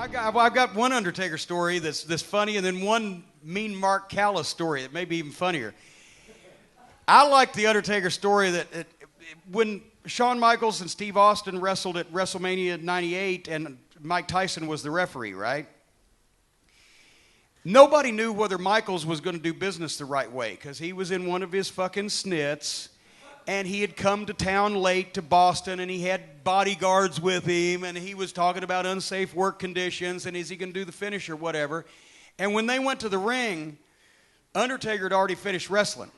I've got one Undertaker story that's funny, and then one Mean Mark Callis story that may be even funnier. I like the Undertaker story that when Shawn Michaels and Steve Austin wrestled at WrestleMania 98 and Mike Tyson was the referee, right? Nobody knew whether Michaels was going to do business the right way because he was in one of his fucking snits and he had come to town late to Boston and he had bodyguards with him and he was talking about unsafe work conditions and is he going to do the finish or whatever. And when they went to the ring, Undertaker had already finished wrestling.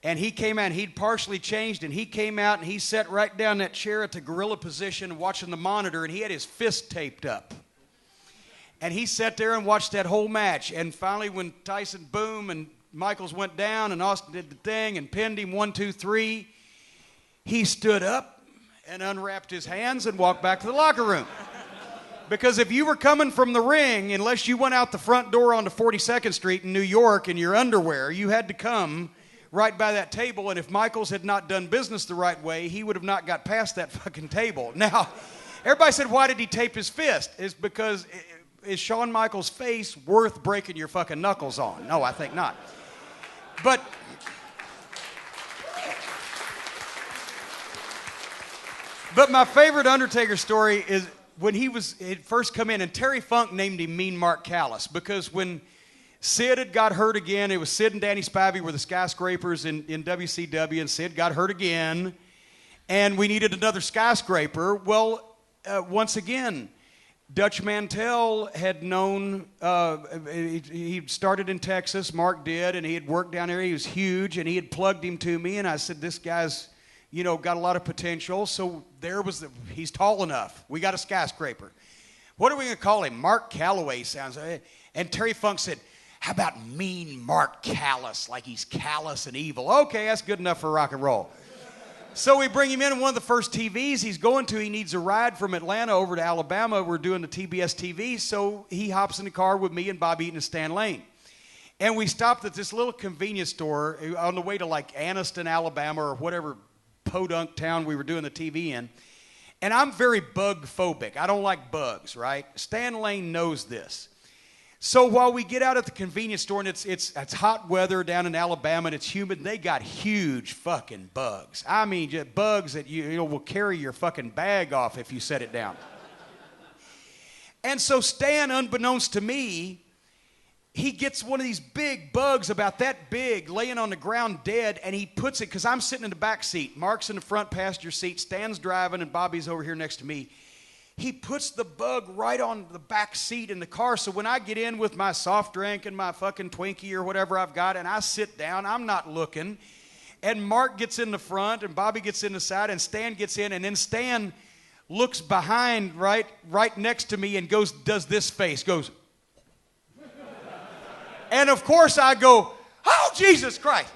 And he came out, and he'd partially changed, and he came out, and he sat right down that chair at the gorilla position watching the monitor, and he had his fist taped up. And he sat there and watched that whole match. And finally, when Tyson, boom, and Michaels went down, and Austin did the thing, and pinned him 1, 2, 3, he stood up and unwrapped his hands and walked back to the locker room. Because if you were coming from the ring, unless you went out the front door onto 42nd Street in New York in your underwear, you had to come right by that table, and if Michaels had not done business the right way, he would have not got past that fucking table. Now, everybody said, why did he tape his fist? Is because, is Shawn Michaels' face worth breaking your fucking knuckles on? No, I think not. But my favorite Undertaker story is when he'd first come in, and Terry Funk named him Mean Mark Callis, because when Sid had got hurt again. It was Sid and Danny Spivey were the skyscrapers in WCW, and Sid got hurt again. And we needed another skyscraper. Well, once again, Dutch Mantell had known, he started in Texas, Mark did, and he had worked down there. He was huge, and he had plugged him to me, and I said, this guy's, got a lot of potential. So he's tall enough. We got a skyscraper. What are we going to call him? Mark Calloway sounds. And Terry Funk said, how about Mean Mark Callis, like he's callous and evil? Okay, that's good enough for rock and roll. So we bring him in one of the first TVs he's going to. He needs a ride from Atlanta over to Alabama. We're doing the TBS TV, so he hops in the car with me and Bob Eaton and Stan Lane. And we stopped at this little convenience store on the way to like Anniston, Alabama, or whatever podunk town we were doing the TV in. And I'm very bug phobic. I don't like bugs, right? Stan Lane knows this. So while we get out at the convenience store, and it's hot weather down in Alabama, and it's humid, they got huge fucking bugs. I mean, just bugs that you will carry your fucking bag off if you set it down. And so Stan, unbeknownst to me, he gets one of these big bugs about that big laying on the ground dead, and he puts it, because I'm sitting in the back seat. Mark's in the front passenger seat. Stan's driving, and Bobby's over here next to me. He puts the bug right on the back seat in the car. So when I get in with my soft drink and my fucking Twinkie or whatever I've got, and I sit down, I'm not looking. And Mark gets in the front, and Bobby gets in the side, and Stan gets in, and then Stan looks behind right next to me and does this face, goes. And of course I go, oh, Jesus Christ.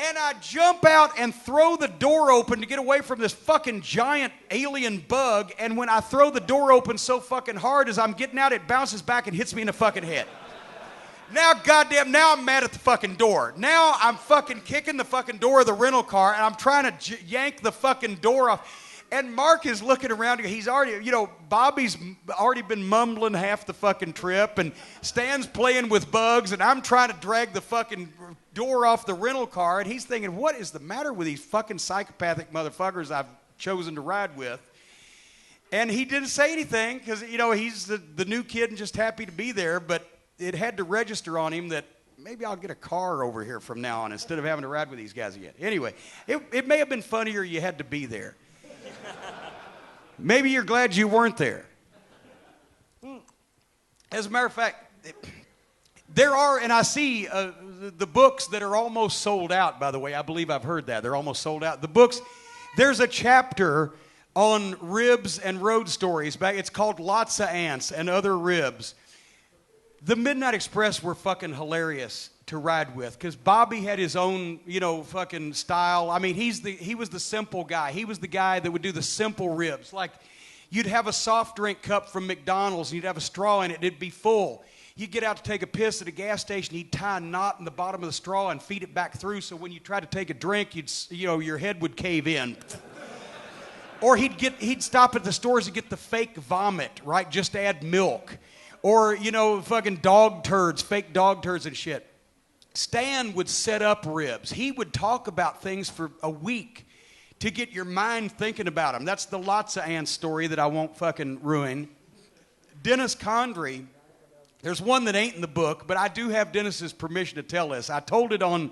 And I jump out and throw the door open to get away from this fucking giant alien bug. And when I throw the door open so fucking hard as I'm getting out, it bounces back and hits me in the fucking head. Now, goddamn, now I'm mad at the fucking door. Now I'm fucking kicking the fucking door of the rental car, and I'm trying to yank the fucking door off. And Mark is looking around. He's already, Bobby's already been mumbling half the fucking trip, and Stan's playing with bugs, and I'm trying to drag the fucking door off the rental car, and he's thinking, what is the matter with these fucking psychopathic motherfuckers I've chosen to ride with? And he didn't say anything, because, he's the new kid and just happy to be there, but it had to register on him that maybe I'll get a car over here from now on instead of having to ride with these guys again. Anyway, it may have been funnier you had to be there. Maybe you're glad you weren't there. As a matter of fact, there are, and I see the books that are almost sold out, by the way. I believe I've heard that. They're almost sold out. The books, there's a chapter on ribs and road stories. It's called Lots of Ants and Other Ribs. The Midnight Express were fucking hilarious to ride with, because Bobby had his own, fucking style. I mean, he was the simple guy. He was the guy that would do the simple ribs. Like, you'd have a soft drink cup from McDonald's, and you'd have a straw in it, and it'd be full. You'd get out to take a piss at a gas station, he'd tie a knot in the bottom of the straw and feed it back through, so when you tried to take a drink, your head would cave in. Or he'd stop at the stores and get the fake vomit, right? Just add milk. Or, fucking dog turds, fake dog turds and shit. Stan would set up ribs. He would talk about things for a week to get your mind thinking about them. That's the lots of ants story that I won't fucking ruin. Dennis Condrey, there's one that ain't in the book, but I do have Dennis's permission to tell this. I told it on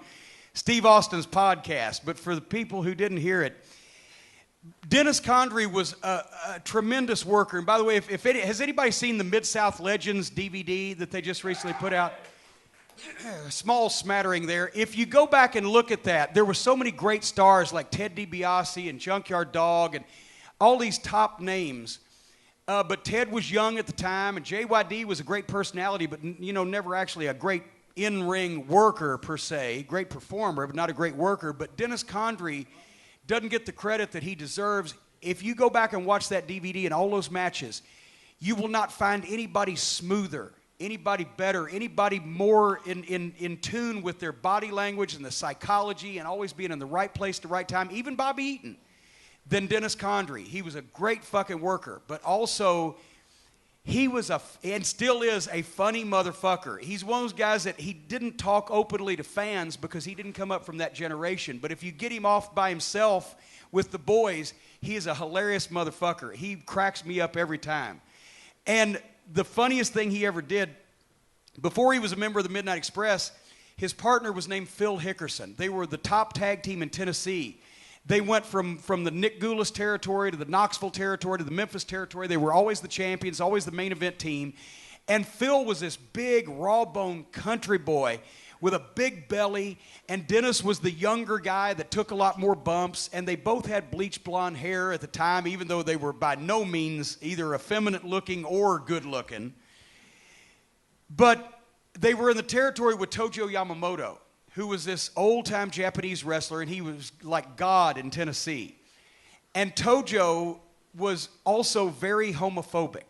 Steve Austin's podcast, but for the people who didn't hear it, Dennis Condrey was a tremendous worker. And by the way, has anybody seen the Mid-South Legends DVD that they just recently put out? A small smattering there. If you go back and look at that, there were so many great stars like Ted DiBiase and Junkyard Dog and all these top names. But Ted was young at the time, and JYD was a great personality, but never actually a great in-ring worker per se. Great performer, but not a great worker. But Dennis Condrey doesn't get the credit that he deserves. If you go back and watch that DVD and all those matches, you will not find anybody smoother, anybody better, anybody more in tune with their body language and the psychology and always being in the right place at the right time, even Bobby Eaton, than Dennis Condrey. He was a great fucking worker, but also he was and still is a funny motherfucker. He's one of those guys that he didn't talk openly to fans because he didn't come up from that generation. But if you get him off by himself with the boys, he is a hilarious motherfucker. He cracks me up every time. And the funniest thing he ever did, before he was a member of the Midnight Express, his partner was named Phil Hickerson. They were the top tag team in Tennessee. They went from the Nick Goulas territory to the Knoxville territory to the Memphis territory. They were always the champions, always the main event team. And Phil was this big, raw-boned country boy with a big belly. And Dennis was the younger guy that took a lot more bumps. And they both had bleached blonde hair at the time, even though they were by no means either effeminate-looking or good-looking. But they were in the territory with Tojo Yamamoto, who was this old-time Japanese wrestler, and he was like God in Tennessee. And Tojo was also very homophobic.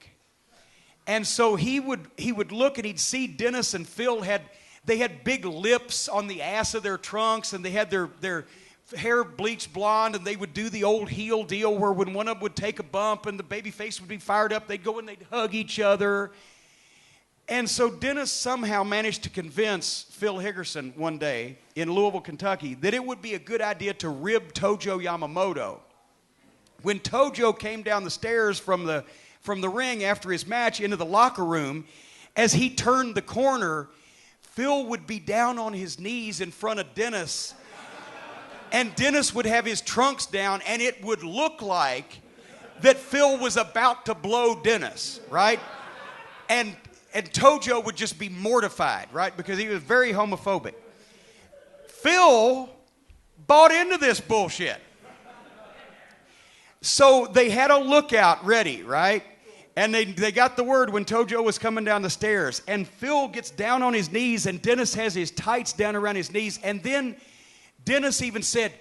And so he would look and he'd see Dennis and Phil had big lips on the ass of their trunks, and they had their hair bleached blonde, and they would do the old heel deal where when one of them would take a bump and the baby face would be fired up, they'd go and they'd hug each other. And so Dennis somehow managed to convince Phil Hickerson one day in Louisville, Kentucky, that it would be a good idea to rib Tojo Yamamoto. When Tojo came down the stairs from the ring after his match into the locker room, as he turned the corner, Phil would be down on his knees in front of Dennis, and Dennis would have his trunks down, and it would look like that Phil was about to blow Dennis, right? And Tojo would just be mortified, right? Because he was very homophobic. Phil bought into this bullshit. So they had a lookout ready, right? And they got the word when Tojo was coming down the stairs. And Phil gets down on his knees, and Dennis has his tights down around his knees. And then Dennis even said,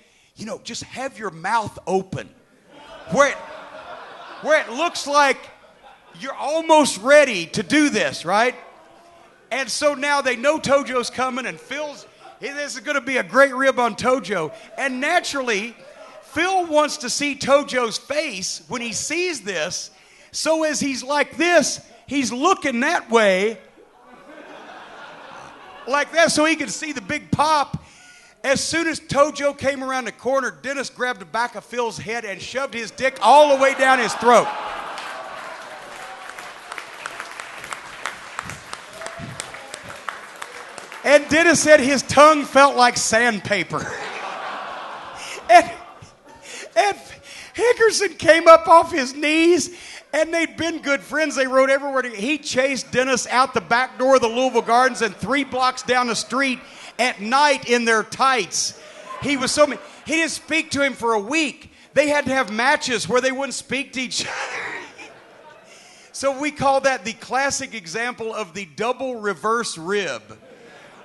just have your mouth open. Where it looks like you're almost ready to do this, right? And so now they know Tojo's coming, and this is going to be a great rib on Tojo. And naturally, Phil wants to see Tojo's face when he sees this. So as he's like this, he's looking that way, like that, so he can see the big pop. As soon as Tojo came around the corner, Dennis grabbed the back of Phil's head and shoved his dick all the way down his throat. And Dennis said his tongue felt like sandpaper. and Hickerson came up off his knees, and they'd been good friends. They rode everywhere. He chased Dennis out the back door of the Louisville Gardens and 3 blocks down the street at night in their tights. He didn't speak to him for a week. They had to have matches where they wouldn't speak to each other. So we call that the classic example of the double reverse rib,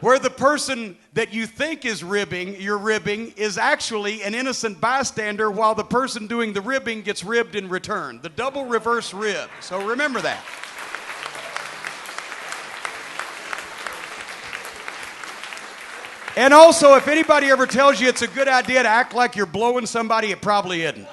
where the person that you think is you're ribbing, is actually an innocent bystander, while the person doing the ribbing gets ribbed in return. The double reverse rib. So remember that. And also, if anybody ever tells you it's a good idea to act like you're blowing somebody, it probably isn't.